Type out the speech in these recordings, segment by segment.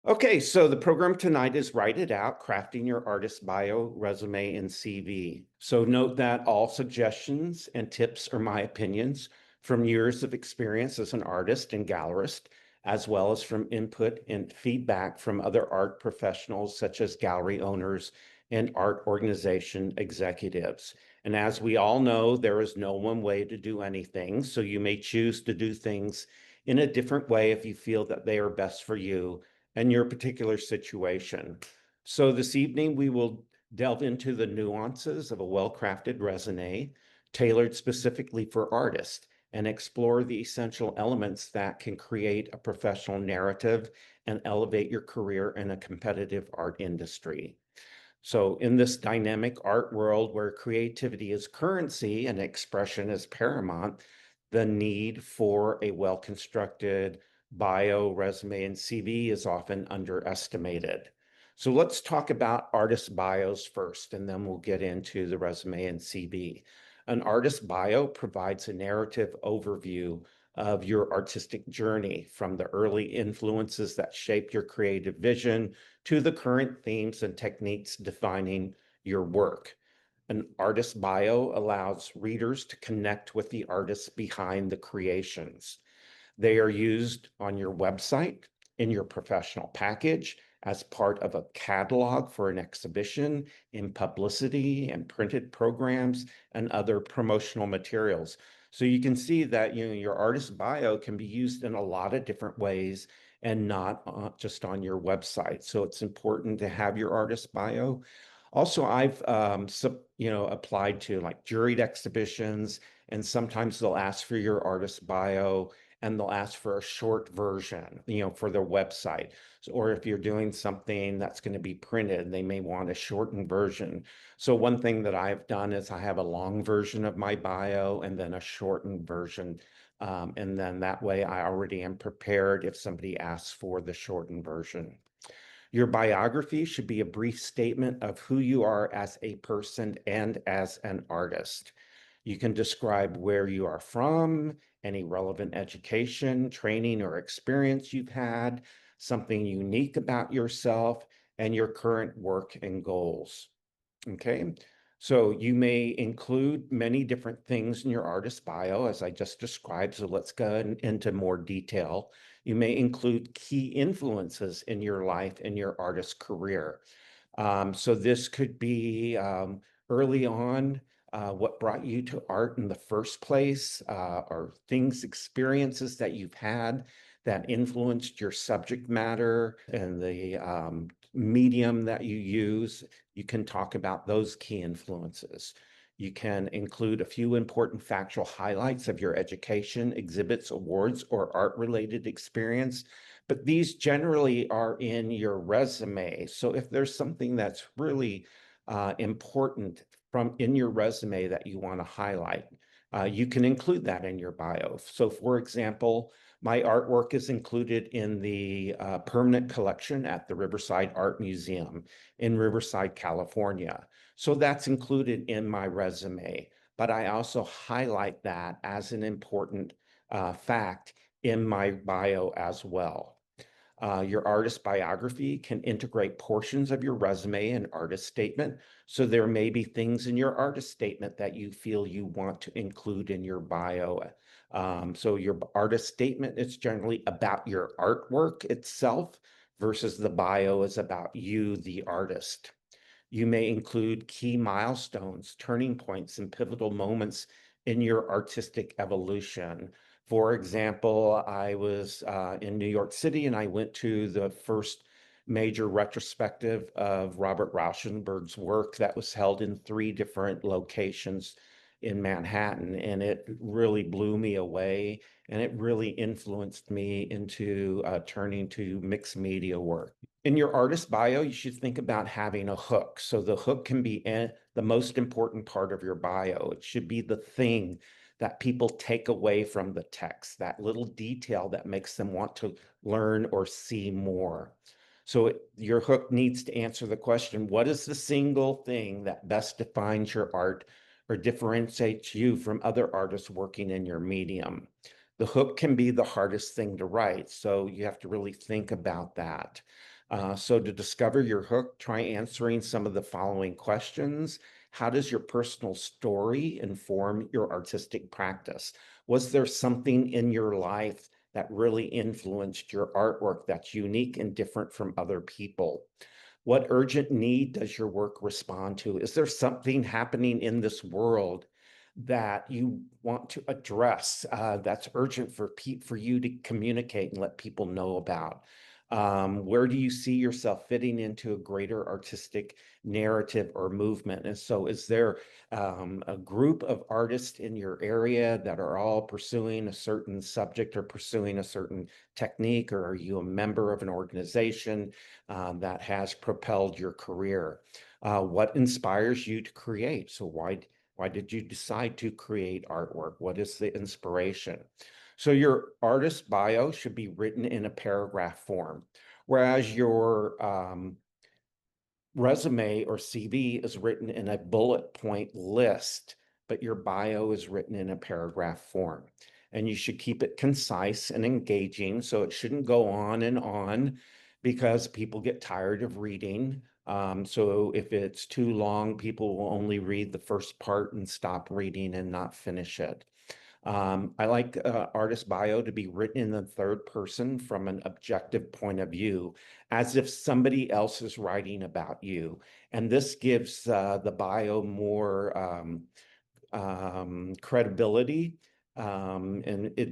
Okay, so the program tonight is Write It Out, Crafting Your Artist Bio, Resume, and CV. So note that all suggestions and tips are my opinions from years of experience as an artist and gallerist, as well as from input and feedback from other art professionals such as gallery owners and art organization executives. And as we all know, there is no one way to do anything, so you may choose to do things in a different way if you feel that they are best for you and your particular situation. So this evening, we will delve into the nuances of a well-crafted resume tailored specifically for artists and explore the essential elements that can create a professional narrative and elevate your career in a competitive art industry. So in this dynamic art world where creativity is currency and expression is paramount, the need for a well-constructed bio, resume, and CV is often underestimated. So let's talk about artist bios first, and then we'll get into the resume and CV. An artist bio provides a narrative overview of your artistic journey from the early influences that shaped your creative vision to the current themes and techniques defining your work. An artist bio allows readers to connect with the artists behind the creations. They are used on your website, in your professional package, as part of a catalog for an exhibition, in publicity and printed programs, and other promotional materials. So you can see that your artist bio can be used in a lot of different ways and not just on your website. So it's important to have your artist bio. Also, I've applied to like juried exhibitions, and sometimes they'll ask for your artist bio and they'll ask for a short version, for their website. So, or if you're doing something that's going to be printed, they may want a shortened version. So one thing that I've done is I have a long version of my bio and then a shortened version. And then that way I already am prepared if somebody asks for the shortened version. Your biography should be a brief statement of who you are as a person and as an artist. You can describe where you are from, any relevant education, training, or experience you've had, something unique about yourself, and your current work and goals. Okay. So you may include many different things in your artist bio, as I just described. So let's go into more detail. You may include key influences in your life and your artist career. So this could be early on, what brought you to art in the first place, or things, experiences that you've had that influenced your subject matter and the medium that you use. You can talk about those key influences. You can include a few important factual highlights of your education, exhibits, awards, or art-related experience, but these generally are in your resume. So if there's something that's really important from in your resume that you want to highlight, you can include that in your bio. So for example, my artwork is included in the permanent collection at the Riverside Art Museum in Riverside, California. So that's included in my resume, but I also highlight that as an important fact in my bio as well. Your artist biography can integrate portions of your resume and artist statement. So there may be things in your artist statement that you feel you want to include in your bio. So your artist statement is generally about your artwork itself versus the bio is about you, the artist. You may include key milestones, turning points, and pivotal moments in your artistic evolution. For example, I was in New York City and I went to the first major retrospective of Robert Rauschenberg's work that was held in 3 different locations in Manhattan. And it really blew me away and it really influenced me into turning to mixed media work. In your artist bio, you should think about having a hook. So the hook can be the most important part of your bio. It should be the thing that people take away from the text, that little detail that makes them want to learn or see more. So your hook needs to answer the question, what is the single thing that best defines your art or differentiates you from other artists working in your medium? The hook can be the hardest thing to write, so you have to really think about that. So to discover your hook, try answering some of the following questions. How does your personal story inform your artistic practice? Was there something in your life that really influenced your artwork that's unique and different from other people? What urgent need does your work respond to? Is there something happening in this world that you want to address that's urgent for you to communicate and let people know about? Where do you see yourself fitting into a greater artistic narrative or movement? And so is there a group of artists in your area that are all pursuing a certain subject or pursuing a certain technique, or are you a member of an organization that has propelled your career? What inspires you to create? So why did you decide to create artwork? What is the inspiration? So your artist bio should be written in a paragraph form, whereas your resume or CV is written in a bullet point list, but your bio is written in a paragraph form. And you should keep it concise and engaging. So it shouldn't go on because people get tired of reading. So if it's too long, people will only read the first part and stop reading and not finish it. I like artist bio to be written in the third person from an objective point of view, as if somebody else is writing about you. And this gives the bio more credibility, and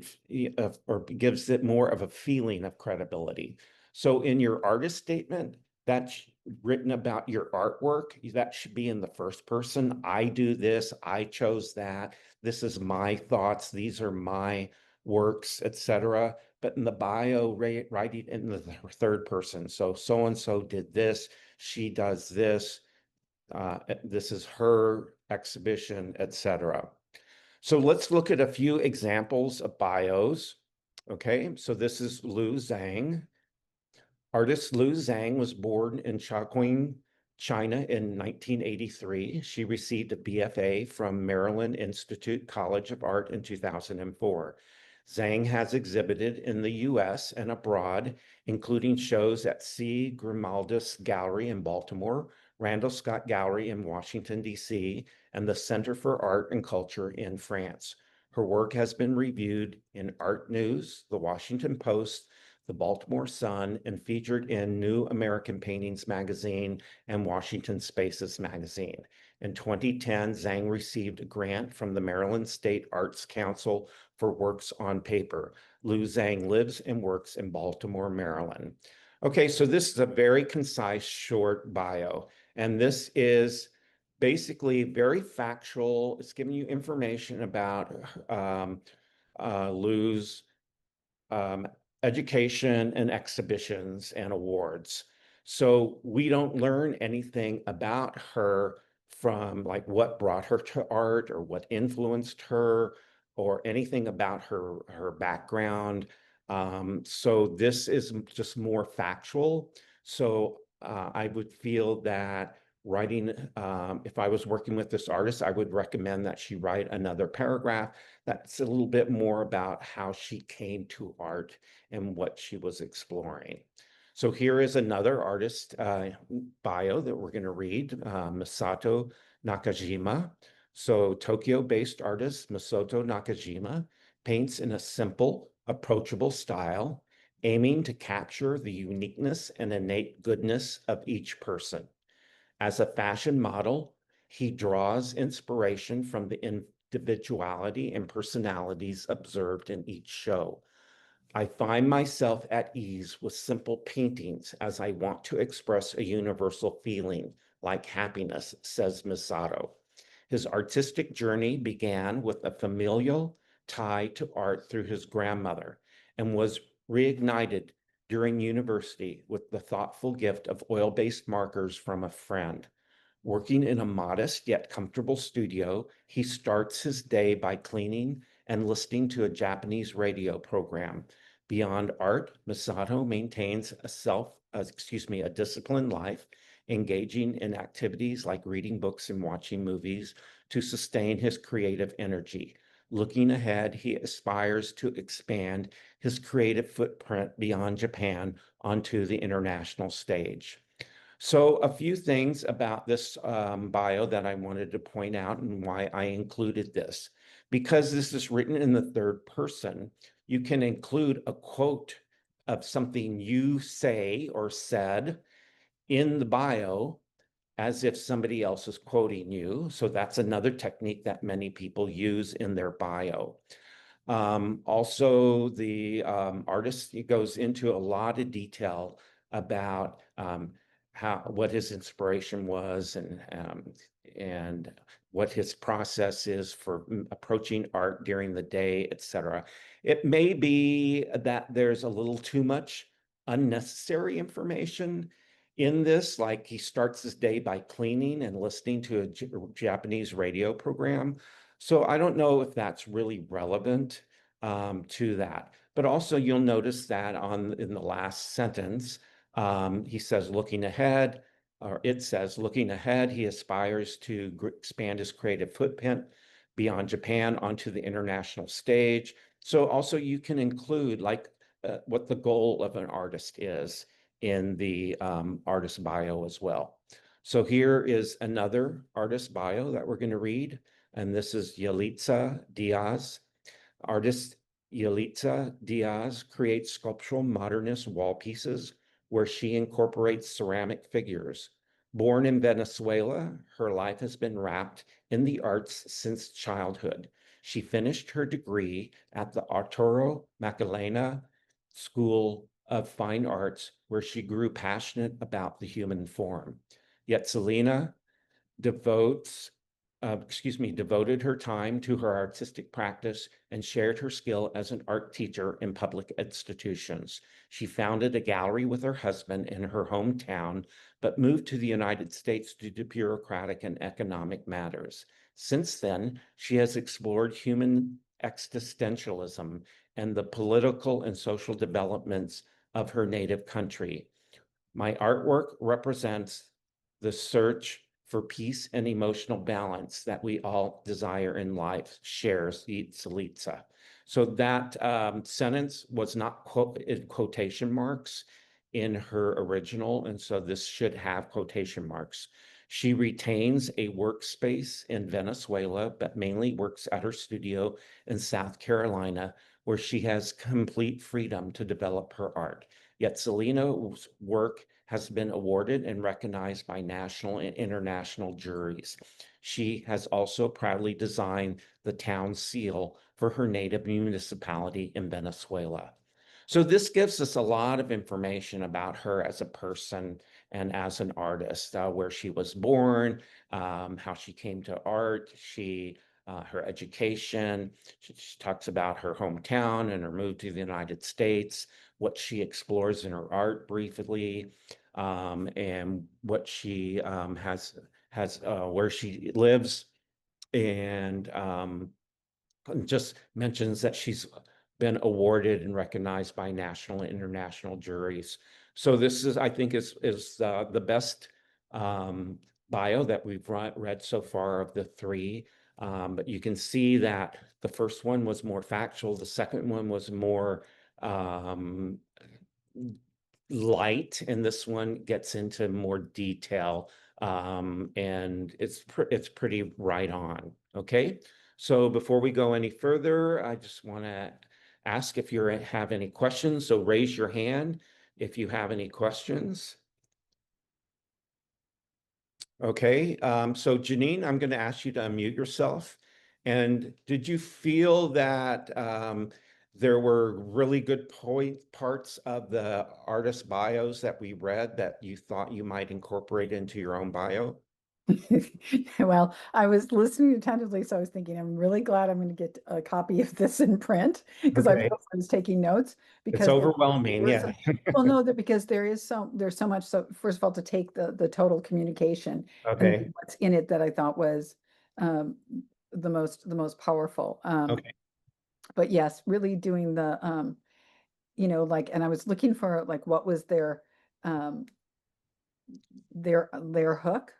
or gives it more of a feeling of credibility. So in your artist statement, that's written about your artwork, that should be in the first person. I do this, I chose that, this is my thoughts, these are my works, etc. But in the bio, write it in the third person. So and so did this, she does this, this is her exhibition, etc. So let's look at a few examples of bios. Okay, so this is Lu Zhang. Artist Lu Zhang was born in Shaoqing, China in 1983. She received a BFA from Maryland Institute College of Art in 2004. Zhang has exhibited in the US and abroad, including shows at C. Grimaldis Gallery in Baltimore, Randall Scott Gallery in Washington, D.C., and the Center for Art and Culture in France. Her work has been reviewed in Art News, The Washington Post, the Baltimore Sun, and featured in New American Paintings magazine and Washington Spaces magazine. In 2010, Zhang received a grant from the Maryland State Arts Council for works on paper. Lu Zhang lives and works in Baltimore, Maryland. Okay, so this is a very concise, short bio, and this is basically very factual. It's giving you information about Lu's um, education and exhibitions and awards. So we don't learn anything about her from like what brought her to art or what influenced her or anything about her background. So this is just more factual. So I would feel that writing, if I was working with this artist, I would recommend that she write another paragraph that's a little bit more about how she came to art and what she was exploring. So here is another artist bio that we're going to read, Masato Nakajima. So Tokyo-based artist Masato Nakajima paints in a simple, approachable style, aiming to capture the uniqueness and innate goodness of each person. As a fashion model, he draws inspiration from the individuality and personalities observed in each show. I find myself at ease with simple paintings as I want to express a universal feeling like happiness, says Misato. His artistic journey began with a familial tie to art through his grandmother and was reignited during university with the thoughtful gift of oil-based markers from a friend. Working in a modest yet comfortable studio, he starts his day by cleaning and listening to a Japanese radio program. Beyond art, Misato maintains a disciplined life, engaging in activities like reading books and watching movies to sustain his creative energy. Looking ahead, he aspires to expand his creative footprint beyond Japan onto the international stage. So a few things about this bio that I wanted to point out and why I included this. Because this is written in the third person, you can include a quote of something you say or said in the bio as if somebody else is quoting you. So that's another technique that many people use in their bio. Also, the artist goes into a lot of detail about what his inspiration was and what his process is for approaching art during the day, etc. It may be that there's a little too much unnecessary information in this, like he starts his day by cleaning and listening to a Japanese radio program. So I don't know if that's really relevant to that. But also you'll notice that in the last sentence, he says, looking ahead, or it says, looking ahead, he aspires to expand his creative footprint beyond Japan onto the international stage. So also you can include like what the goal of an artist is in the artist bio as well. So here is another artist bio that we're going to read, and this is Yalitza Diaz. Artist Yalitza Diaz creates sculptural modernist wall pieces where she incorporates ceramic figures. Born in Venezuela, her life has been wrapped in the arts since childhood. She finished her degree at the Arturo Macarena School of Fine Arts, where she grew passionate about the human form. Yet Selena devoted her time to her artistic practice and shared her skill as an art teacher in public institutions. She founded a gallery with her husband in her hometown, but moved to the United States due to bureaucratic and economic matters. Since then, she has explored human existentialism and the political and social developments of her native country. My artwork represents the search for peace and emotional balance that we all desire in life, shares Itzalitza. So that sentence was not in quotation marks in her original, and so this should have quotation marks. She retains a workspace in Venezuela, but mainly works at her studio in South Carolina, where she has complete freedom to develop her art. Yet Selena's work has been awarded and recognized by national and international juries. She has also proudly designed the town seal for her native municipality in Venezuela. So this gives us a lot of information about her as a person and as an artist, where she was born, how she came to art, her education. She talks about her hometown and her move to the United States, what she explores in her art briefly, and what she has where she lives, and just mentions that she's been awarded and recognized by national and international juries. So this is, I think, is the best bio that we've read so far of the three. But you can see that the first one was more factual. The second one was more light, and this one gets into more detail, and it's pretty right on. Okay, so before we go any further, I just want to ask if you have any questions. So raise your hand if you have any questions. Okay, so Janine, I'm going to ask you to unmute yourself. And did you feel that there were really good parts of the artist bios that we read that you thought you might incorporate into your own bio? Well, I was listening attentively, so I was thinking, I'm really glad I'm going to get a copy of this in print because I Okay, was taking notes it's because overwhelming. Yeah. well, no, that because there's so much. So first of all, to take the total communication and Okay. what's in it that I thought was um, the most powerful. Okay. But yes, really doing the like, and I was looking for like what was um, their hook,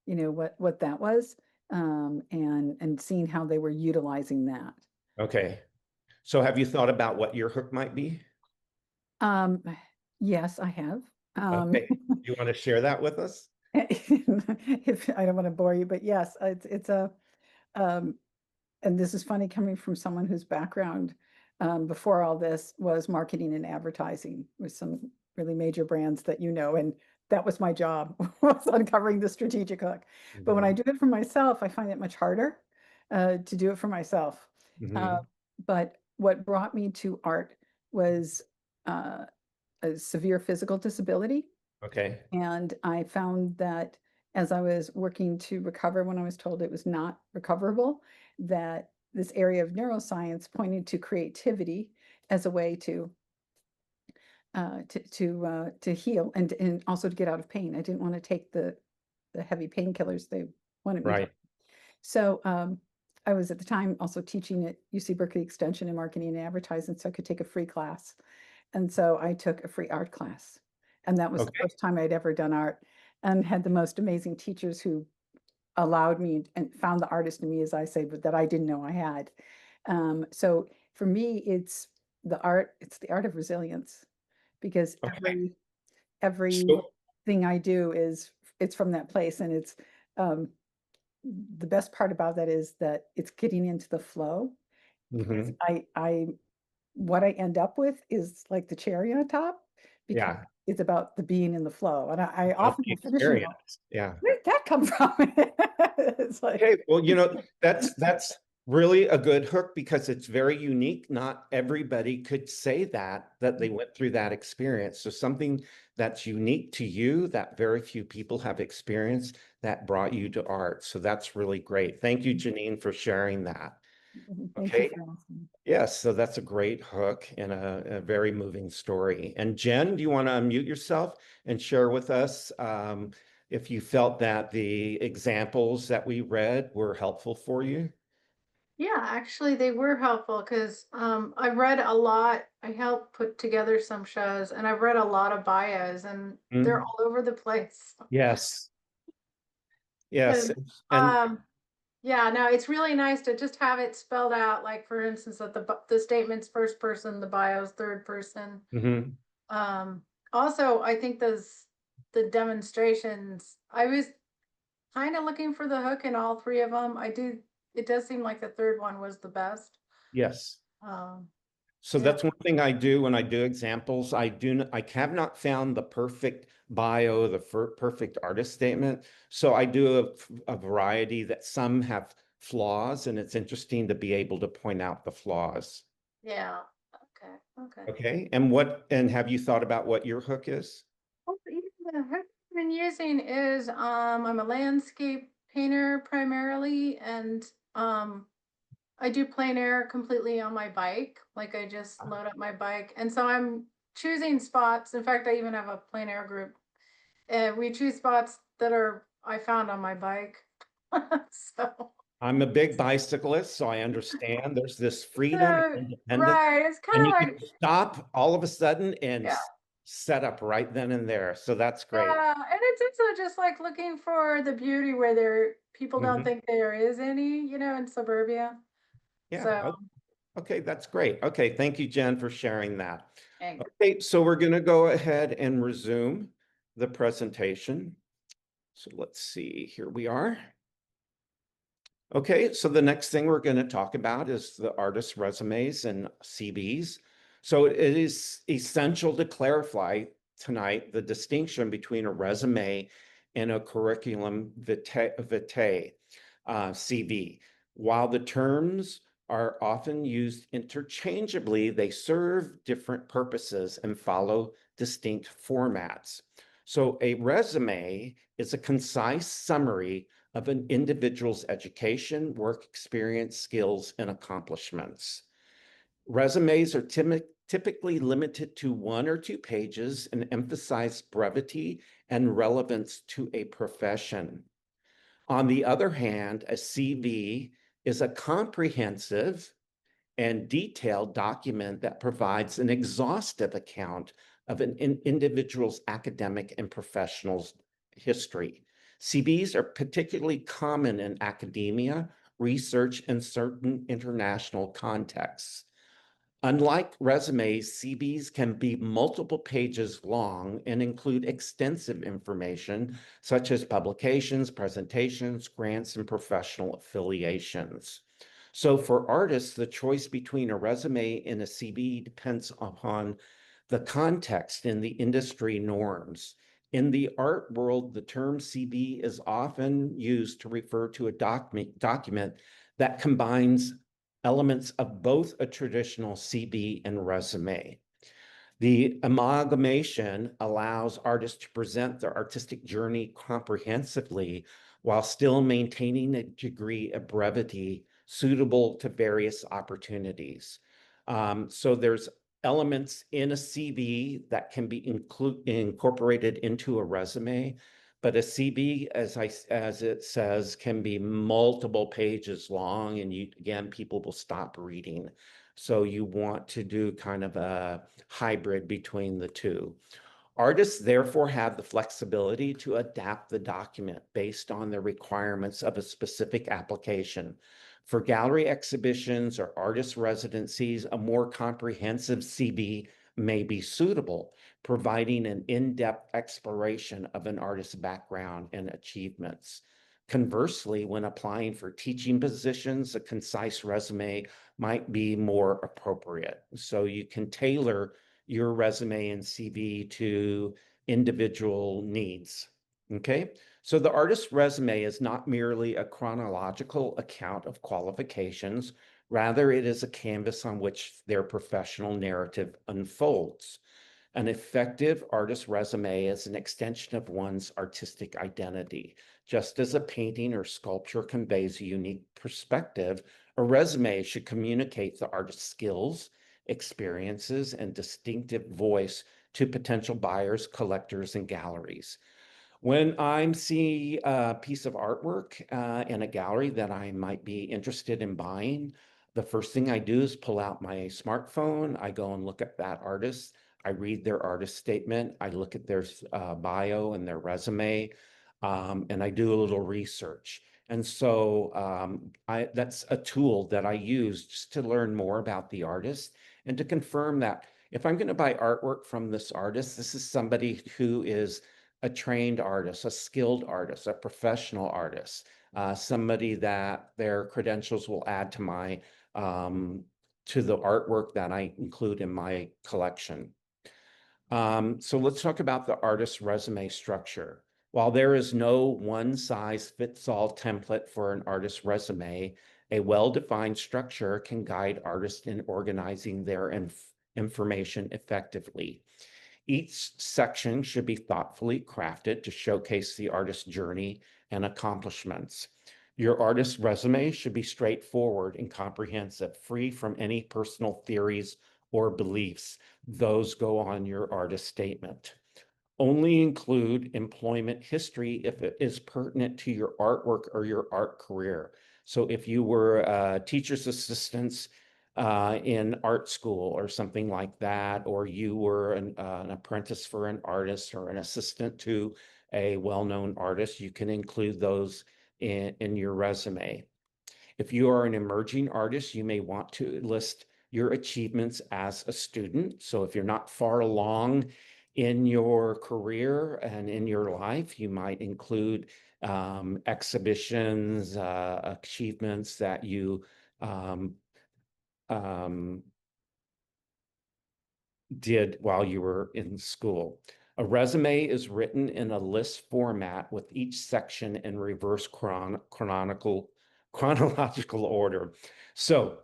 what that was. and seeing how they were utilizing that. Okay. So have you thought about what your hook might be? Um, yes, I have. Okay. You want to share that with us? If I don't want to bore you, but yes, it's a um, and this is funny coming from someone whose background before all this was marketing and advertising with some really major brands that you know, and that was my job was uncovering the strategic hook. But when I Mhm. do it for myself, I find it much harder to do it for myself. Uh, Mhm. but what brought me to art was uh, a severe physical disability. Okay. And I found that as I was working to recover when I was told it was not recoverable, that this area of neuroscience pointed to creativity as a way to heal and also to get out of pain. I didn't want to take the heavy painkillers they wanted me to. Right. So I was at the time also teaching at UC Berkeley Extension in marketing and advertising, so I could take a free class. And so I took a free art class. And that was the Okay. first time I'd ever done art and had the most amazing teachers who allowed me and found the artist in me, as I say, but that I didn't know I had. So for me, it's the art of resilience because Okay. every So, thing I do it's from that place. And it's um, the best part about that is that it's getting into the flow because mhm. I what I end up with is like the cherry on top because Yeah. it's about the being in the flow. And I About often the will finish and go, experience. Yeah. where did that come from? It's like, Okay, well, that's really a good hook because it's very unique. Not everybody could say that they went through that experience. So something that's unique to you that very few people have experienced that brought you to art. So that's really great. Thank you, Janine, for sharing that. thank you Okay. for asking. Yes, so that's a great hook and a very moving story. And Jen, do you want to unmute yourself and share with us if you felt that the examples that we read were helpful for you? Yeah, actually, they were helpful because I've read a lot. I helped put together some shows, and I've read a lot of bios, and they're Mm, all over the place. yes, yes. And And yeah, no, it's really nice to just have it spelled out. Like for instance, that the statement's first person, the bio's third person. mhm, Um, Also, I think those the demonstrations. I was kind of looking for the hook in all three of them. I do. It does seem like the third one was the best. yes. Um, So yeah. that's one thing I do when I do examples. I have not found the perfect bio, the perfect artist statement. So I do a variety that some have flaws, and it's interesting to be able to point out the flaws. Yeah. Okay. Okay. Okay. And have you thought about what your hook is? Well, the hook I've been using is I'm a landscape painter primarily, and I do plein air completely on my bike. Like I just load up my bike, and so I'm choosing spots. In fact, I even have a plein air group, and we choose spots that are I found on my bike. So, I'm a big bicyclist, so I understand there's this freedom so and independence, right, it's kind and of you like can stop all of a sudden and yeah. set up right then and there. So that's great. Yeah, and it's also just like looking for the beauty where people don't Mhm. think there is any, in suburbia. Yeah. So, Okay, that's great. Okay, thank you, Jen, for sharing that. anyway. Okay, so we're going to go ahead and resume the presentation. So let's see, here we are. Okay, so the next thing we're going to talk about is the artist resumes and CVs. So it is essential to clarify tonight the distinction between a resume and a curriculum vitae, CV. While the terms are often used interchangeably, they serve different purposes and follow distinct formats. So a resume is a concise summary of an individual's education, work experience, skills, and accomplishments. Resumes are typically limited to 1 or 2 pages and emphasize brevity and relevance to a profession. On the other hand, a CV is a comprehensive and detailed document that provides an exhaustive account of an individual's academic and professional history. CVs are particularly common in academia, research, and certain international contexts. Unlike resumes, CVs can be multiple pages long and include extensive information such as publications, presentations, grants, and professional affiliations. So for artists, the choice between a resume and a CV depends upon the context and the industry norms. In the art world, the term CV is often used to refer to a document that combines elements of both a traditional CV and resume. The amalgamation allows artists to present their artistic journey comprehensively while still maintaining a degree of brevity suitable to various opportunities. So there's elements in a CV that can be incorporated into a resume, but a CV, as it says, can be multiple pages long, and again, people will stop reading. So you want to do kind of a hybrid between the two. Artists therefore have the flexibility to adapt the document based on the requirements of a specific application. For gallery exhibitions or artist residencies, a more comprehensive CV may be suitable, providing an in-depth exploration of an artist's background and achievements. Conversely, when applying for teaching positions, a concise resume might be more appropriate. So you can tailor your resume and CV to individual needs. Okay, so the artist's resume is not merely a chronological account of qualifications, rather it is a canvas on which their professional narrative unfolds. An effective artist's resume is an extension of one's artistic identity. Just as a painting or sculpture conveys a unique perspective, a resume should communicate the artist's skills, experiences, and distinctive voice to potential buyers, collectors, and galleries. When I'm seeing a piece of artwork in a gallery that I might be interested in buying, the first thing I do is pull out my smartphone. I go and look at that artist. I read their artist statement. I look at their bio and their resume, and I do a little research. And so that's a tool that I use just to learn more about the artist and to confirm that if I'm going to buy artwork from this artist, this is somebody who is a trained artist, a skilled artist, a professional artist, somebody that their credentials will add to my to the artwork that I include in my collection. So let's talk about the artist's resume structure. While there is no one-size-fits-all template for an artist's resume, a well-defined structure can guide artists in organizing their information effectively. Each section should be thoughtfully crafted to showcase the artist's journey and accomplishments. Your artist's resume should be straightforward and comprehensive, free from any personal theories or beliefs. Those go on your artist statement. Only include employment history if it is pertinent to your artwork or your art career. So if you were a teacher's assistant in art school or something like that, or you were an apprentice for an artist or an assistant to a well-known artist, you can include those in your resume. If you are an emerging artist, you may want to list your achievements as a student. So if you're not far along in your career and in your life, you might include exhibitions, achievements that you did while you were in school. A resume is written in a list format with each section in reverse chronological order. So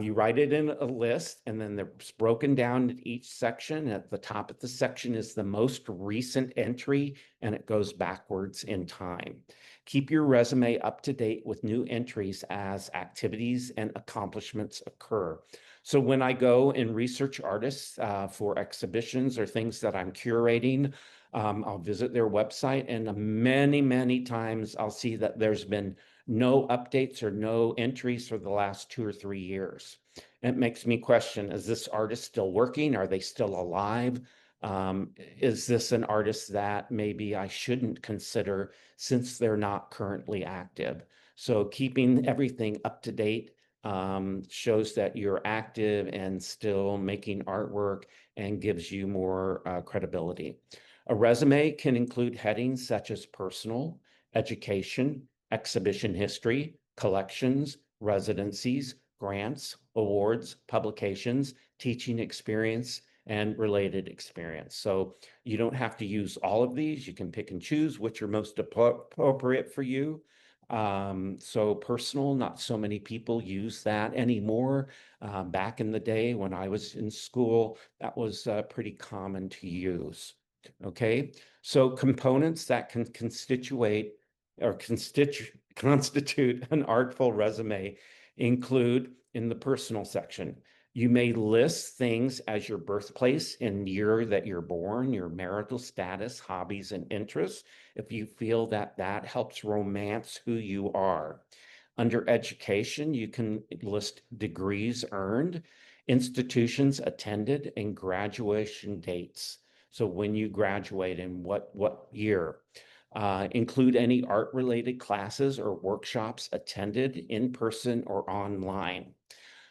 you write it in a list, and then it's broken down in each section. At the top of the section is the most recent entry, and it goes backwards in time. Keep your resume up to date with new entries as activities and accomplishments occur. So when I go and research artists for exhibitions or things that I'm curating, I'll visit their website, and many, many times I'll see that there's been no updates or no entries for the last 2 or 3 years. It makes me question, is this artist still working? Are they still alive? Is this an artist that maybe I shouldn't consider since they're not currently active? So keeping everything up to date shows that you're active and still making artwork and gives you more credibility. A resume can include headings such as personal, education, exhibition history, collections, residencies, grants, awards, publications, teaching experience, and related experience. So you don't have to use all of these. You can pick and choose which are most appropriate for you. So personal, not so many people use that anymore. Back in the day when I was in school, that was pretty common to use. Okay, so components that can constitute constitute an artful resume include in the personal section. You may list things as your birthplace and year that you're born, your marital status, hobbies, and interests, if you feel that that helps romance who you are. Under education, you can list degrees earned, institutions attended, and graduation dates. So when you graduate and what year. Include any art-related classes or workshops attended in person or online.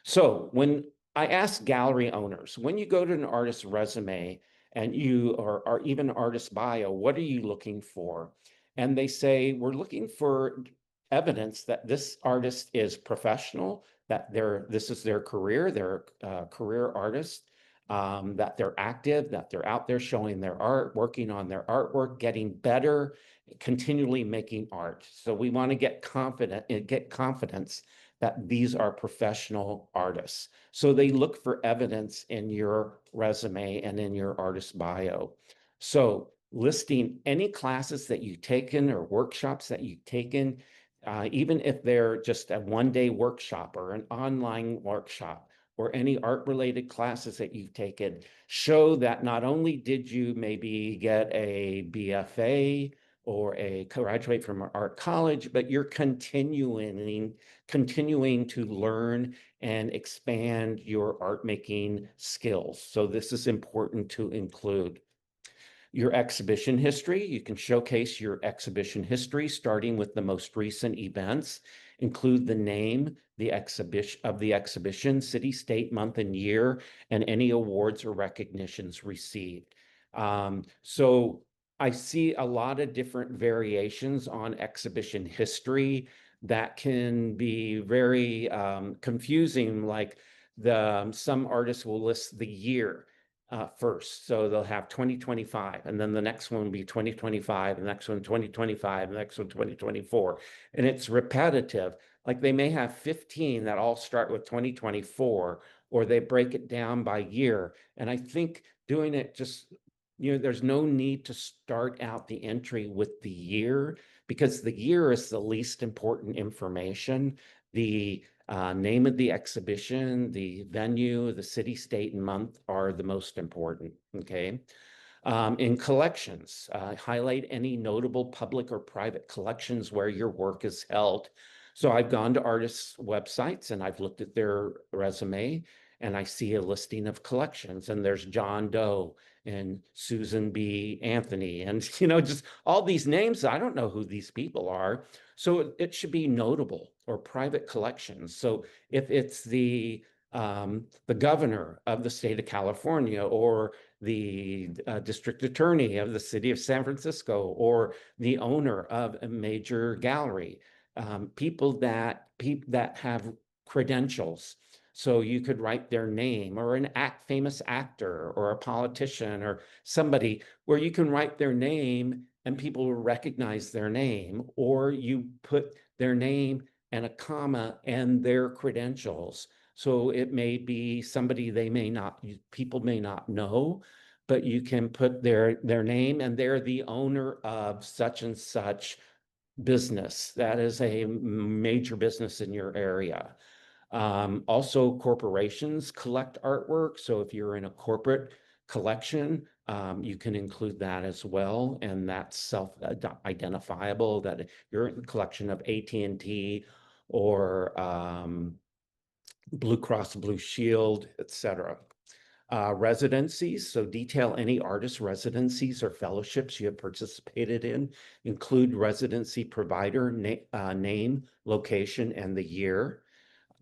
So when I ask gallery owners, when you go to an artist's resume and you or even artist bio, what are you looking for? And they say, we're looking for evidence that this artist is professional, that this is their career, they're a career artist, that they're active, that they're out there showing their art, working on their artwork, getting better, continually making art. So we want to get confidence that these are professional artists. So they look for evidence in your resume and in your artist bio. So listing any classes that you've taken or workshops that you've taken, even if they're just a one-day workshop or an online workshop, or any art-related classes that you've taken, show that not only did you maybe get a BFA or a graduate from an art college, but you're continuing to learn and expand your art making skills. So this is important to include. Your exhibition history, you can showcase your exhibition history starting with the most recent events, include the name, the exhibition, city, state, month, and year, and any awards or recognitions received. So I see a lot of different variations on exhibition history that can be very confusing, like some artists will list the year first. So they'll have 2025, and then the next one will be 2025, the next one 2025, the next one 2024. And it's repetitive. Like they may have 15 that all start with 2024, or they break it down by year. And I think doing it just, there's no need to start out the entry with the year, because the year is the least important information. The name of the exhibition, the venue, the city, state, and month are the most important, okay? In collections, highlight any notable public or private collections where your work is held. So I've gone to artists' websites and I've looked at their resume and I see a listing of collections, and there's John Doe and Susan B. Anthony, and just all these names. I don't know who these people are. So it should be notable or private collections. So if it's the governor of the state of California, or the district attorney of the city of San Francisco, or the owner of a major gallery, people that have credentials. So you could write their name, or an famous actor or a politician or somebody, where you can write their name and people will recognize their name, or you put their name and a comma and their credentials. So it may be somebody people may not know, but you can put their name, and they're the owner of such and such business. That is a major business in your area. Also, corporations collect artwork. So if you're in a corporate collection, you can include that as well. And that's self-identifiable, that you're in a collection of AT&T or Blue Cross Blue Shield, etc. Residencies, so detail any artist residencies or fellowships you have participated in. Include residency provider, name, location, and the year.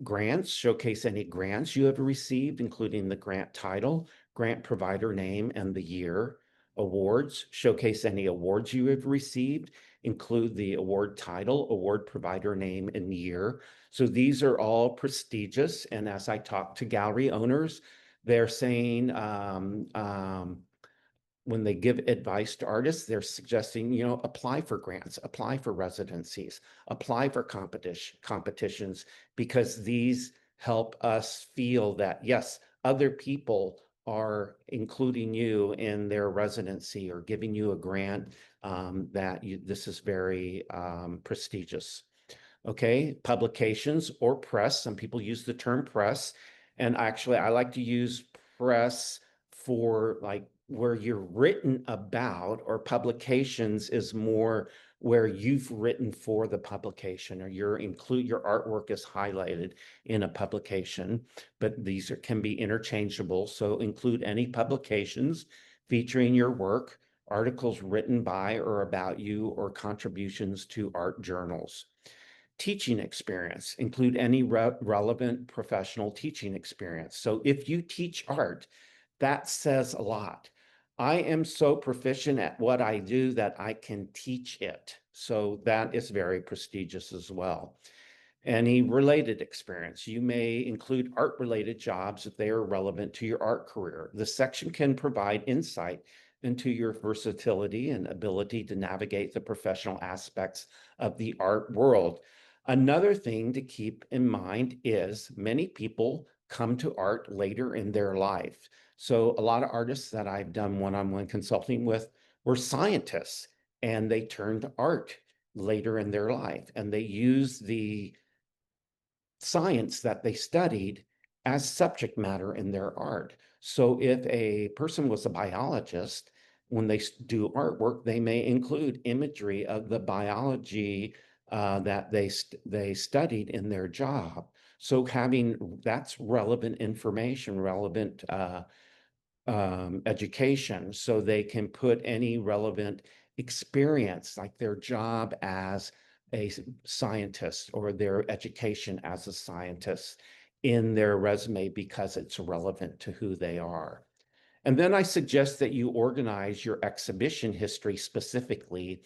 Grants, showcase any grants you have received, including the grant title, grant provider name, and the year. Awards, showcase any awards you have received, include the award title, award provider name, and year. So these are all prestigious. And as I talk to gallery owners, they're saying, when they give advice to artists, they're suggesting, apply for grants, apply for residencies, apply for competitions, because these help us feel that, yes, other people are including you in their residency or giving you a grant, this is very prestigious. Okay, publications or press. Some people use the term press. And actually, I like to use press for like where you're written about, or publications is more where you've written for the publication, or your artwork is highlighted in a publication. But these can be interchangeable. So include any publications featuring your work, articles written by or about you, or contributions to art journals. Teaching experience, include any relevant professional teaching experience. So if you teach art, that says a lot. I am so proficient at what I do that I can teach it. So that is very prestigious as well. Any related experience. You may include art-related jobs if they are relevant to your art career. The section can provide insight into your versatility and ability to navigate the professional aspects of the art world. Another thing to keep in mind is many people come to art later in their life. So a lot of artists that I've done one-on-one consulting with were scientists, and they turned to art later in their life, and they use the science that they studied as subject matter in their art. So if a person was a biologist, when they do artwork, they may include imagery of the biology that they studied in their job. So that's relevant information, relevant education, so they can put any relevant experience, like their job as a scientist or their education as a scientist, in their resume, because it's relevant to who they are. And then I suggest that you organize your exhibition history specifically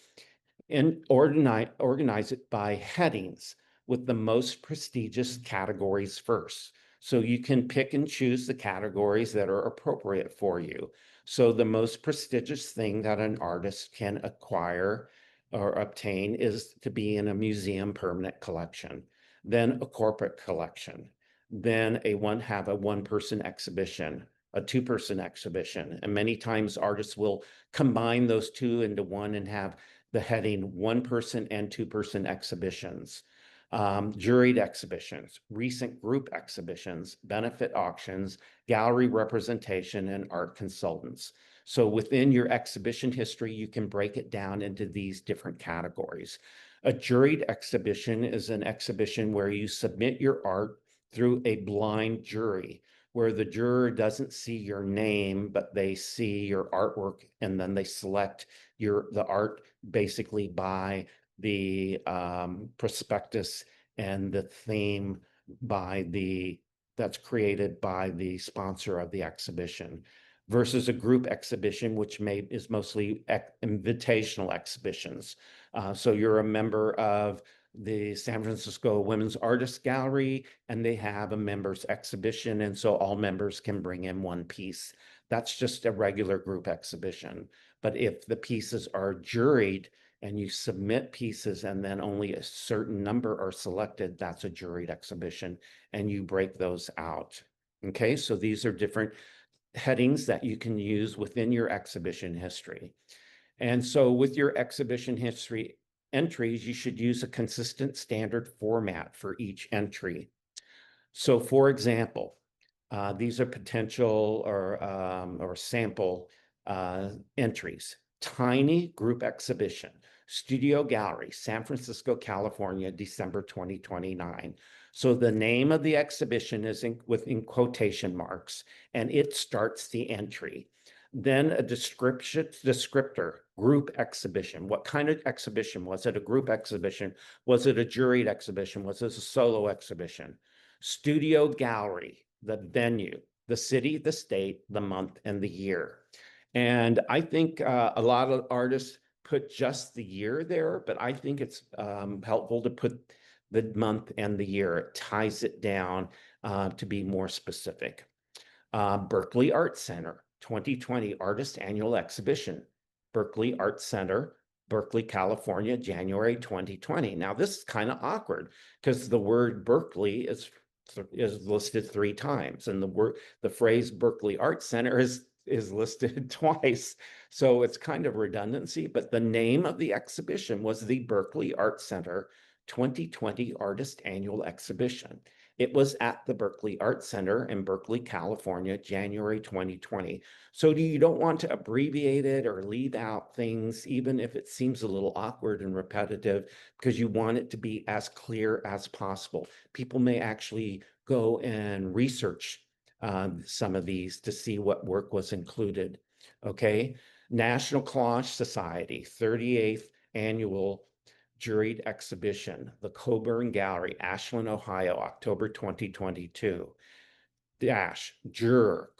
and organize it by headings, with the most prestigious categories first. So you can pick and choose the categories that are appropriate for you. So the most prestigious thing that an artist can acquire or obtain is to be in a museum permanent collection, then a corporate collection, then have a one-person exhibition, a two-person exhibition. And many times artists will combine those two into one and have the heading one-person and two-person exhibitions. Juried exhibitions, recent group exhibitions, benefit auctions, gallery representation, and art consultants. So within your exhibition history, you can break it down into these different categories. A juried exhibition is an exhibition where you submit your art through a blind jury, where the juror doesn't see your name, but they see your artwork, and then they select the art basically by the prospectus and the theme that's created by the sponsor of the exhibition, versus a group exhibition, which is mostly invitational exhibitions. So you're a member of the San Francisco Women's Artists Gallery, and they have a members exhibition, and so all members can bring in one piece. That's just a regular group exhibition. But if the pieces are juried and you submit pieces and then only a certain number are selected, that's a juried exhibition, and you break those out. Okay, so these are different headings that you can use within your exhibition history. And so with your exhibition history entries, you should use a consistent standard format for each entry. So for example, these are potential or sample entries. Tiny group exhibition. Studio Gallery, San Francisco, California, December 2029. So the name of the exhibition is in quotation marks, and it starts the entry. Then a descriptor, group exhibition. What kind of exhibition? Was it a group exhibition? Was it a juried exhibition? Was it a solo exhibition? Studio Gallery, the venue, the city, the state, the month, and the year. And I think a lot of artists put just the year there, but I think it's helpful to put the month and the year. It ties it down to be more specific. Berkeley Art Center, 2020 Artist Annual Exhibition, Berkeley Art Center, Berkeley, California, January 2020. Now, this is kind of awkward because the word Berkeley is listed 3 times, and the phrase Berkeley Art Center is listed twice. So it's kind of redundancy, but the name of the exhibition was the Berkeley Art Center 2020 Artist Annual Exhibition. It was at the Berkeley Art Center in Berkeley, California, January 2020. So you don't want to abbreviate it or leave out things, even if it seems a little awkward and repetitive, because you want it to be as clear as possible. People may actually go and research some of these to see what work was included. Okay. National Collage Society, 38th Annual Juried Exhibition, the Coburn Gallery, Ashland, Ohio, October 2022. Juror,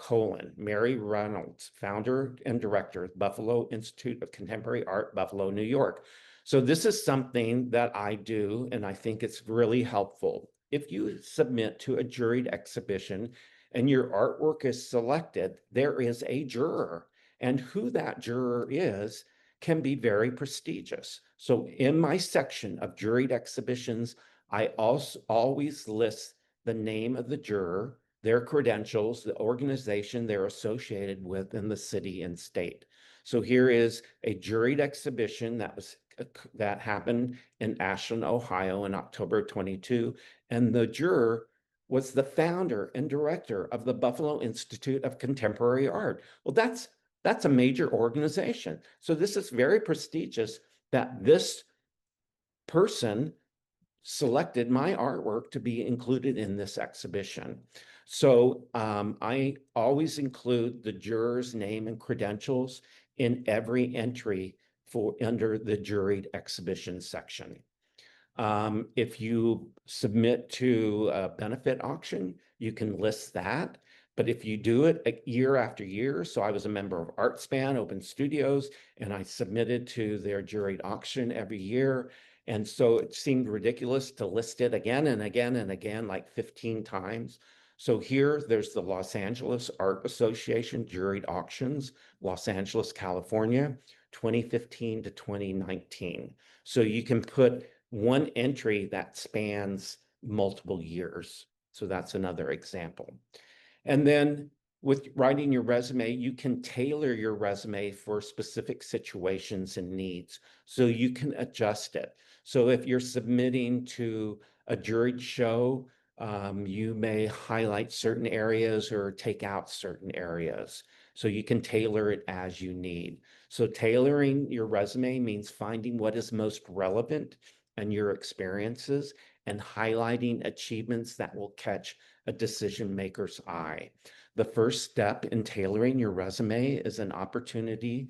Mary Reynolds, founder and director, Buffalo Institute of Contemporary Art, Buffalo, New York. So this is something that I do, and I think it's really helpful. If you submit to a juried exhibition and your artwork is selected, there is a juror, and who that juror is can be very prestigious. So in my section of juried exhibitions, I also always list the name of the juror, their credentials, the organization they're associated with in the city and state. So here is a juried exhibition that happened in Ashland, Ohio in October 22, and the juror was the founder and director of the Buffalo Institute of Contemporary Art. Well, that's a major organization. So this is very prestigious that this person selected my artwork to be included in this exhibition. So I always include the juror's name and credentials in every entry under the juried exhibition section. If you submit to a benefit auction, you can list that. But if you do it year after year, so I was a member of ArtSpan Open Studios, and I submitted to their juried auction every year. And so it seemed ridiculous to list it again and again and again, like 15 times. So here, there's the Los Angeles Art Association juried auctions, Los Angeles, California, 2015 to 2019. So you can put one entry that spans multiple years. So that's another example. And then with writing your resume, you can tailor your resume for specific situations and needs. So you can adjust it. So if you're submitting to a juried show, you may highlight certain areas or take out certain areas. So you can tailor it as you need. So tailoring your resume means finding what is most relevant and your experiences and highlighting achievements that will catch a decision maker's eye. The first step in tailoring your resume is an opportunity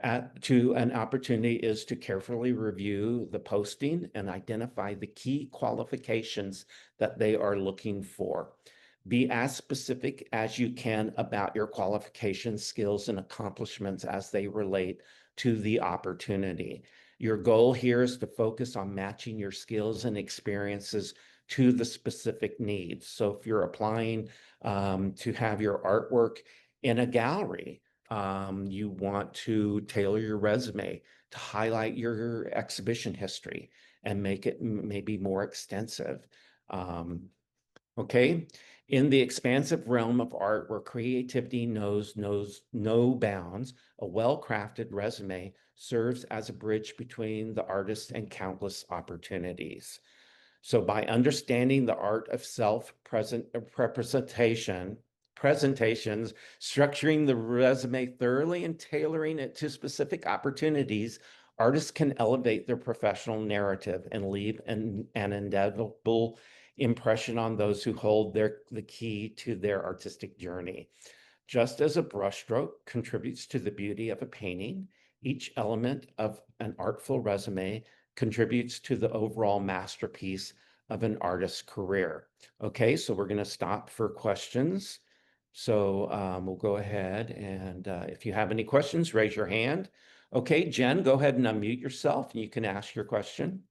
is to carefully review the posting and identify the key qualifications that they are looking for. Be as specific as you can about your qualifications, skills, and accomplishments as they relate to the opportunity. Your goal here is to focus on matching your skills and experiences to the specific needs. So if you're applying to have your artwork in a gallery, you want to tailor your resume to highlight your exhibition history and make it maybe more extensive. Okay. In the expansive realm of art where creativity knows no bounds, a well-crafted resume serves as a bridge between the artist and countless opportunities. So by understanding the art of presentations, structuring the resume thoroughly and tailoring it to specific opportunities, artists can elevate their professional narrative and leave an indelible impression on those who hold the key to their artistic journey. Just as a brushstroke contributes to the beauty of a painting, each element of an artful resume contributes to the overall masterpiece of an artist's career. Okay, so we're going to stop for questions. So we'll go ahead and if you have any questions, raise your hand. Okay, Jen, go ahead and unmute yourself and you can ask your question.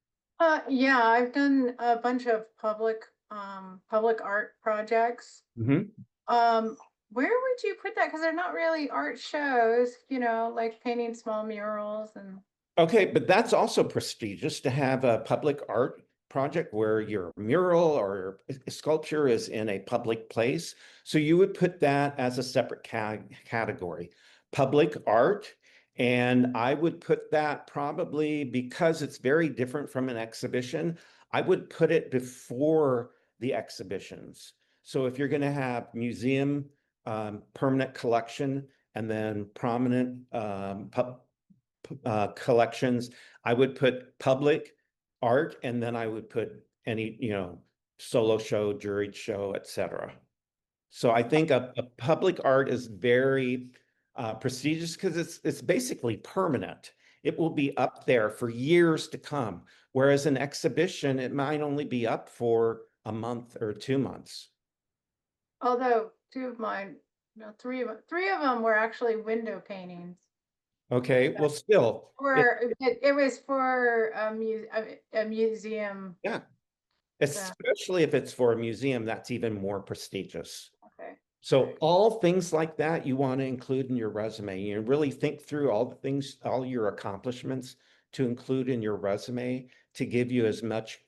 Yeah, I've done a bunch of public art projects. Where would you put that? Because they're not really art shows, you know, like painting small murals and. Okay, but that's also prestigious to have a public art project where your mural or sculpture is in a public place. So you would put that as a separate category, public art. And I would put that probably because it's very different from an exhibition, I would put it before the exhibitions. So if you're going to have museum, permanent collection, and then prominent collections, I would put public art, and then I would put any, solo show, juried show, etc. So I think a public art is very prestigious because it's basically permanent. It will be up there for years to come. Whereas an exhibition, it might only be up for a month or 2 months. Although two of mine, no, three of them were actually window paintings. Okay, well, still, It was for a museum. yeah, especially if it's for a museum, that's even more prestigious. Okay. So all things like that you want to include in your resume. You really think through all the things, all your accomplishments to include in your resume to give you as much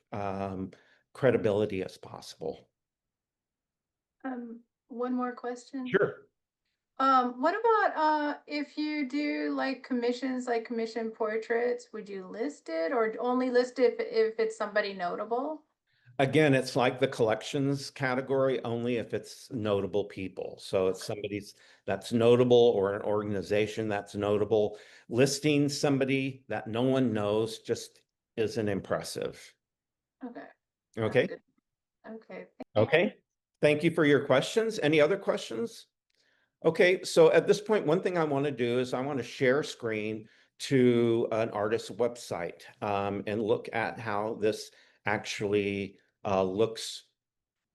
credibility as possible. One more question. Sure. What about if you do like commissions, like commission portraits, would you list it or only list it if it's somebody notable? Again, it's like the collections category, only if it's notable people. So it's somebody's that's notable or an organization that's notable. Listing somebody that no one knows just isn't impressive. Okay. Okay. Okay. Okay. Thank you for your questions. Any other questions? Okay, so at this point, one thing I want to do is I want to share screen to an artist's website and look at how this actually looks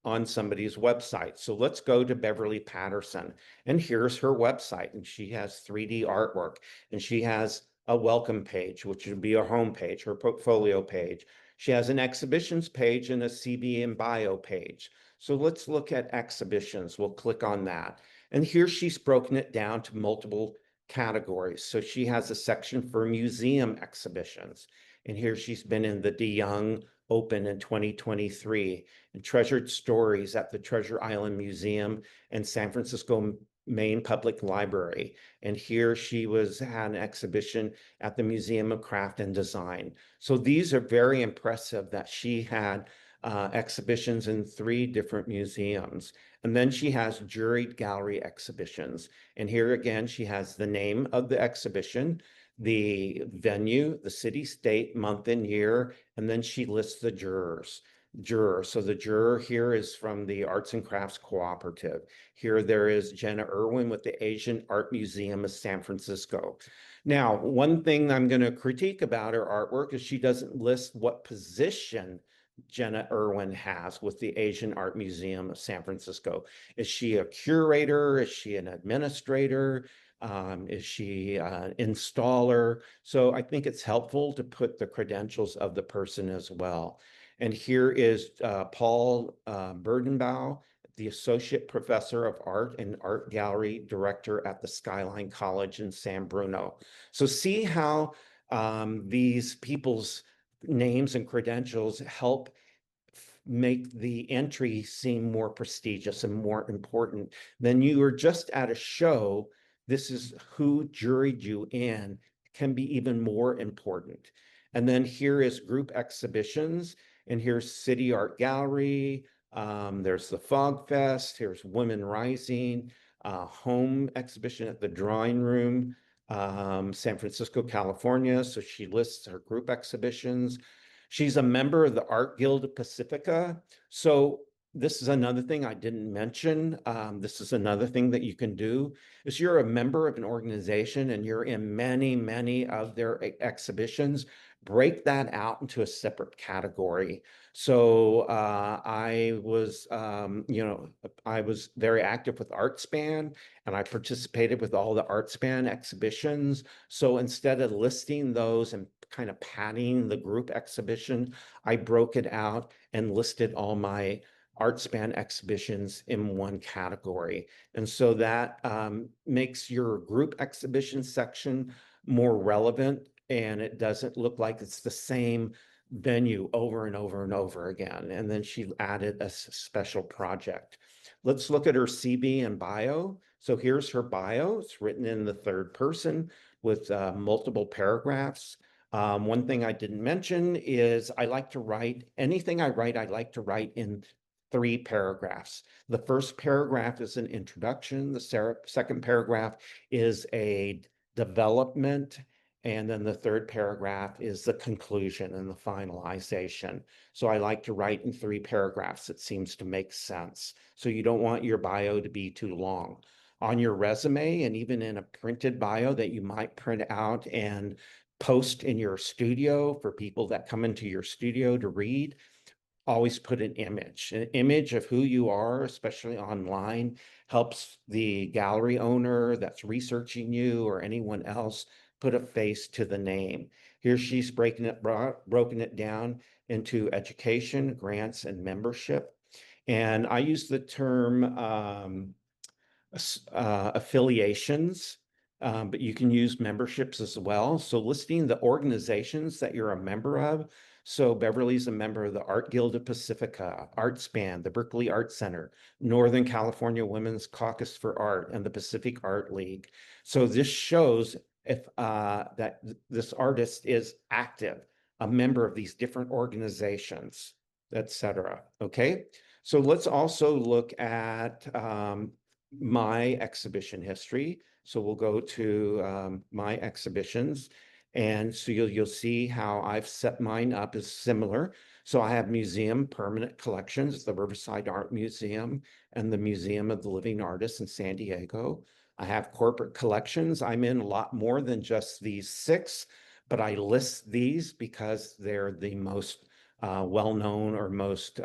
on somebody's website. So let's go to Beverly Patterson, and here's her website, and she has 3D artwork, and she has a welcome page, which would be her home page, her portfolio page. She has an exhibitions page and a CV and bio page. So let's look at exhibitions. We'll click on that. And here she's broken it down to multiple categories. So she has a section for museum exhibitions. And here she's been in the DeYoung Open in 2023 and treasured stories at the Treasure Island Museum and San Francisco Main Public Library. And here she had an exhibition at the Museum of Craft and Design. So these are very impressive that she had exhibitions in 3 different museums. And then she has juried gallery exhibitions. And here again, she has the name of the exhibition, the venue, the city, state, month and year, and then she lists the jurors. So the juror here is from the Arts and Crafts Cooperative. Here there is Jenna Irwin with the Asian Art Museum of San Francisco. Now, one thing I'm going to critique about her artwork is she doesn't list what position Jenna Irwin has with the Asian Art Museum of San Francisco. Is she a curator? Is she an administrator? Is she an installer? So I think it's helpful to put the credentials of the person as well. And here is Paul Burdenbaugh, the Associate Professor of Art and Art Gallery Director at the Skyline College in San Bruno. So see how these people's names and credentials help make the entry seem more prestigious and more important. Then you are just at a show. This is who juried you in, can be even more important. And then here is group exhibitions, and here's City Art Gallery. There's the Fog Fest. Here's Women Rising, home exhibition at the Drawing Room, San Francisco, California. So she lists her group exhibitions. She's a member of the Art Guild of Pacifica. So this is another thing I didn't mention. This is another thing that you can do is you're a member of an organization and you're in many, many of their exhibitions. Break that out into a separate category. So I was, I was very active with ArtSpan, and I participated with all the ArtSpan exhibitions. So instead of listing those and kind of padding the group exhibition, I broke it out and listed all my ArtSpan exhibitions in one category. And so that makes your group exhibition section more relevant, and it doesn't look like it's the same venue over and over and over again. And then she added a special project. Let's look at her CV and bio. So here's her bio. It's written in the third person with multiple paragraphs. One thing I didn't mention is I like to write, anything I write, I like to write in 3 paragraphs. The first paragraph is an introduction. The second paragraph is a development. And then the third paragraph is the conclusion and the finalization. So I like to write in 3 paragraphs. It seems to make sense. So you don't want your bio to be too long. On your resume and even in a printed bio that you might print out and post in your studio for people that come into your studio to read, always put an image of who you are, especially online, helps the gallery owner that's researching you or anyone else put a face to the name. Here she's broken it down into education, grants, and membership. And I use the term affiliations, but you can use memberships as well. So listing the organizations that you're a member of. So Beverly's a member of the Art Guild of Pacifica, ArtSpan, the Berkeley Art Center, Northern California Women's Caucus for Art, and the Pacific Art League. So this shows if that this artist is active, a member of these different organizations, etc. Okay, so let's also look at my exhibition history. So we'll go to my exhibitions. And so you'll see how I've set mine up as similar. So I have museum permanent collections, the Riverside Art Museum and the Museum of the Living Artists in San Diego. I have corporate collections. I'm in a lot more than just these 6, but I list these because they're the most well-known or most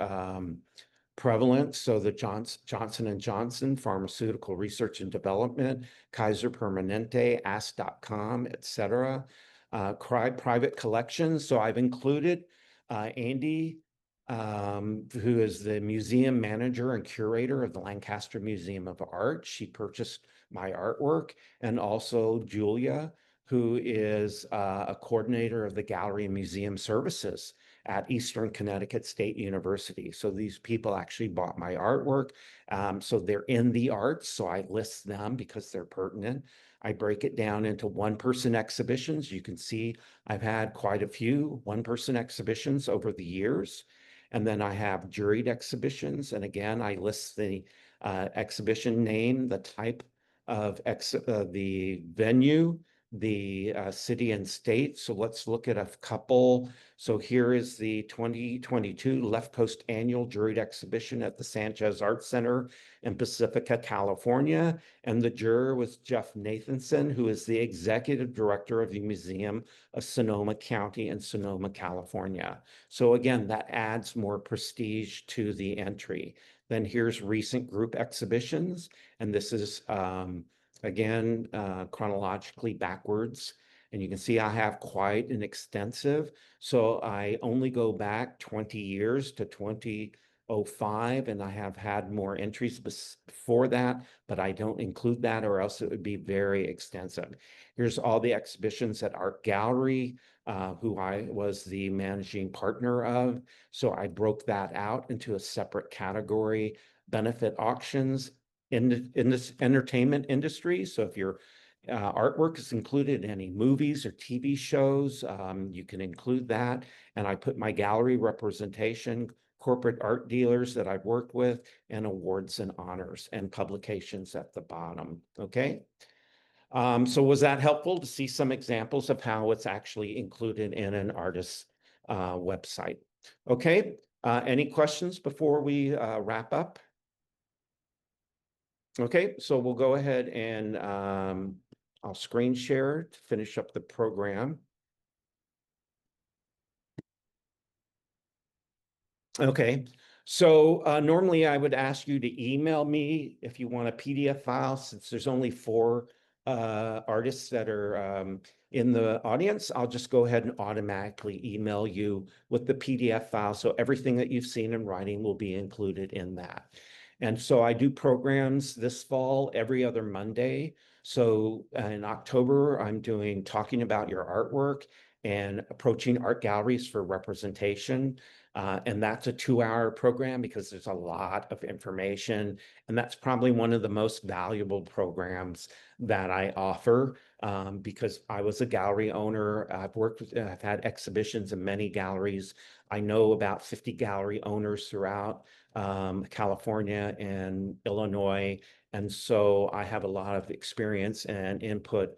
prevalent. So the Johnson & Johnson Pharmaceutical Research and Development, Kaiser Permanente, Ask.com, etc. Private collections. So I've included Andy, who is the museum manager and curator of the Lancaster Museum of Art. She purchased my artwork. And also Julia, who is a coordinator of the Gallery and Museum Services at Eastern Connecticut State University. So these people actually bought my artwork. So they're in the arts, so I list them because they're pertinent. I break it down into one-person exhibitions. You can see I've had quite a few one-person exhibitions over the years. And then I have juried exhibitions. And again, I list the exhibition name, the type of the venue, the city and state. So let's look at a couple. So here is the 2022 Left Coast Annual Juried Exhibition at the Sanchez Art Center in Pacifica, California. And the juror was Jeff Nathanson, who is the executive director of the Museum of Sonoma County in Sonoma, California. So again, that adds more prestige to the entry. Then here's recent group exhibitions. And this is again, chronologically backwards. And you can see I have quite an extensive. So I only go back 20 years to 2005, and I have had more entries before that, but I don't include that or else it would be very extensive. Here's all the exhibitions at Art Gallery, who I was the managing partner of. So I broke that out into a separate category, benefit auctions, in this entertainment industry. So if your artwork is included in any movies or TV shows, you can include that. And I put my gallery representation, corporate art dealers that I've worked with, and awards and honors and publications at the bottom. Okay. So was that helpful to see some examples of how it's actually included in an artist's website? Okay, any questions before we wrap up? Okay, so we'll go ahead and I'll screen share to finish up the program. Okay, so normally I would ask you to email me if you want a PDF file, since there's only 4 artists that are in the audience. I'll just go ahead and automatically email you with the PDF file. So everything that you've seen in writing will be included in that. And so I do programs this fall every other Monday. So in October, I'm doing talking about your artwork and approaching art galleries for representation. And that's a 2-hour program because there's a lot of information. And that's probably one of the most valuable programs that I offer because I was a gallery owner. I've had exhibitions in many galleries. I know about 50 gallery owners throughout California and Illinois. And so I have a lot of experience and input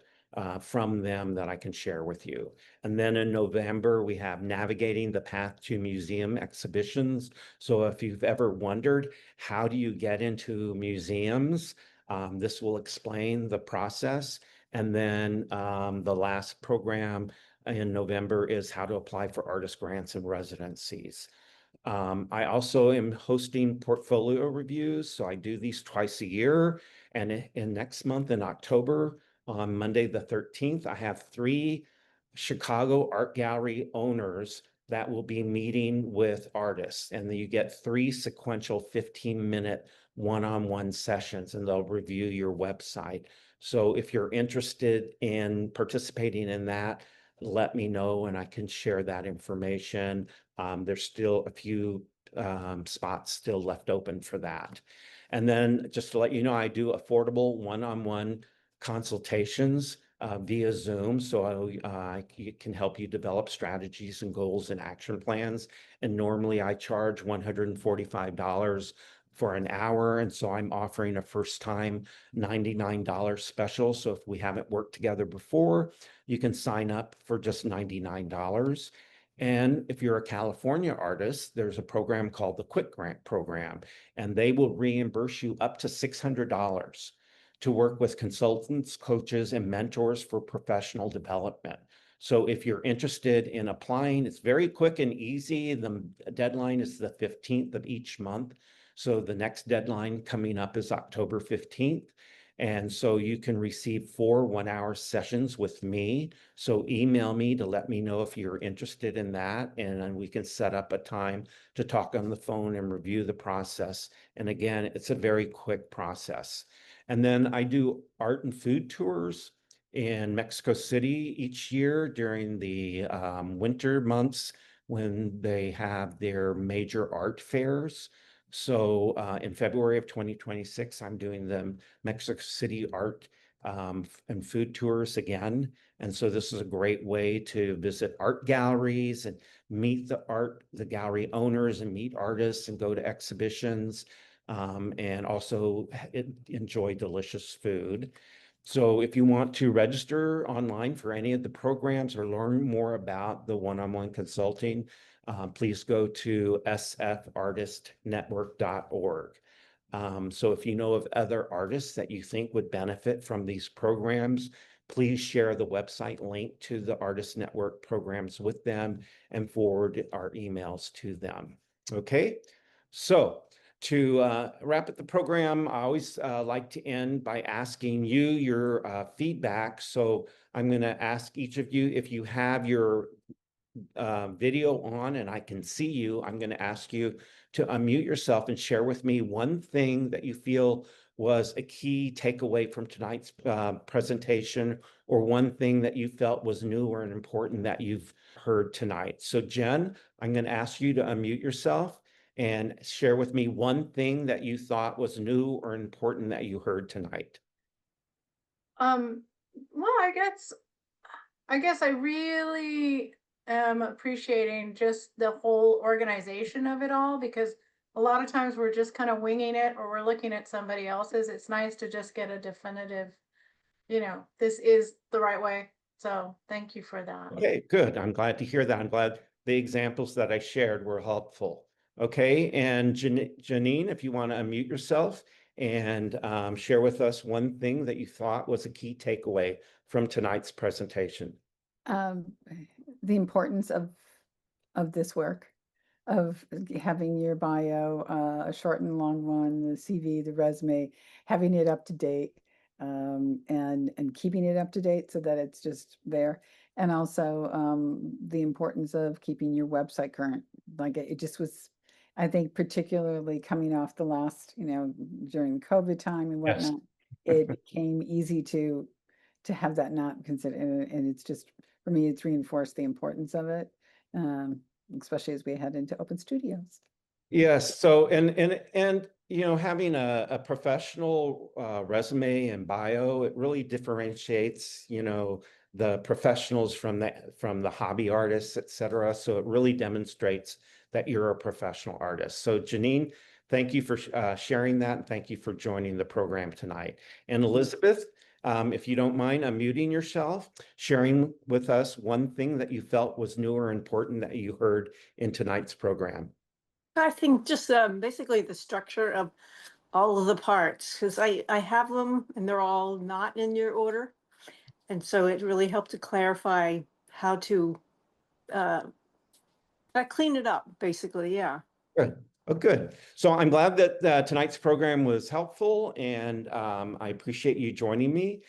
from them that I can share with you. And then in November, we have Navigating the Path to Museum Exhibitions. So if you've ever wondered, how do you get into museums? This will explain the process. And then the last program in November is how to apply for artist grants and residencies. I also am hosting portfolio reviews. So I do these twice a year. And in next month in October, on Monday the 13th, I have 3 Chicago art gallery owners that will be meeting with artists. And then you get 3 sequential 15-minute one-on-one sessions, and they'll review your website. So if you're interested in participating in that, let me know and I can share that information. There's still a few spots still left open for that. And then just to let you know, I do affordable one-on-one consultations via Zoom. So I can help you develop strategies and goals and action plans. And normally I charge $145 for an hour. And so I'm offering a first time $99 special. So if we haven't worked together before, you can sign up for just $99. And if you're a California artist, there's a program called the Quick Grant Program, and they will reimburse you up to $600 to work with consultants, coaches, and mentors for professional development. So if you're interested in applying, it's very quick and easy. The deadline is the 15th of each month. So the next deadline coming up is October 15th. And so you can receive 4 one-hour sessions with me. So email me to let me know if you're interested in that. And then we can set up a time to talk on the phone and review the process. And again, it's a very quick process. And then I do art and food tours in Mexico City each year during the winter months when they have their major art fairs. So in February of 2026, I'm doing the Mexico City art and food tours again. And so this is a great way to visit art galleries and meet the gallery owners and meet artists and go to exhibitions and also enjoy delicious food. So if you want to register online for any of the programs or learn more about the one-on-one consulting, please go to sfartistnetwork.org. So if you know of other artists that you think would benefit from these programs, please share the website link to the Artist Network programs with them and forward our emails to them. Okay, so to wrap up the program, I always like to end by asking you your feedback. So I'm going to ask each of you, if you have your video on and I can see you, I'm going to ask you to unmute yourself and share with me one thing that you feel was a key takeaway from tonight's presentation, or one thing that you felt was new or important that you've heard tonight. So Jen, I'm going to ask you to unmute yourself and share with me one thing that you thought was new or important that you heard tonight. Well, I guess I really am appreciating just the whole organization of it all, because a lot of times we're just kind of winging it or we're looking at somebody else's. It's nice to just get a definitive you know, this is the right way. So thank you for that. Okay, good. I'm glad to hear that. I'm glad the examples that I shared were helpful. Okay, and Janine, if you want to unmute yourself and share with us one thing that you thought was a key takeaway from tonight's presentation. Um, the importance of this work, of having your bio, a short and long one, the CV, the resume, having it up to date, and keeping it up to date so that it's just there. And also the importance of keeping your website current. Like it just was, I think, particularly coming off the last, during the COVID time and Yes. whatnot, it became easy to have that not considered. And it's just, for me, it's reinforced the importance of it. Especially as we head into open studios. Yes. So, and having a professional resume and bio, it really differentiates, the professionals from the hobby artists, et cetera. So it really demonstrates that you're a professional artist. So Janine, thank you for sharing that, and thank you for joining the program tonight. And Elizabeth, if you don't mind unmuting yourself, sharing with us one thing that you felt was new or important that you heard in tonight's program. I think just basically the structure of all of the parts, because I have them and they're all not in your order. And so it really helped to clarify how to clean it up, basically. Yeah. Good. Oh, good. So I'm glad that tonight's program was helpful, and I appreciate you joining me.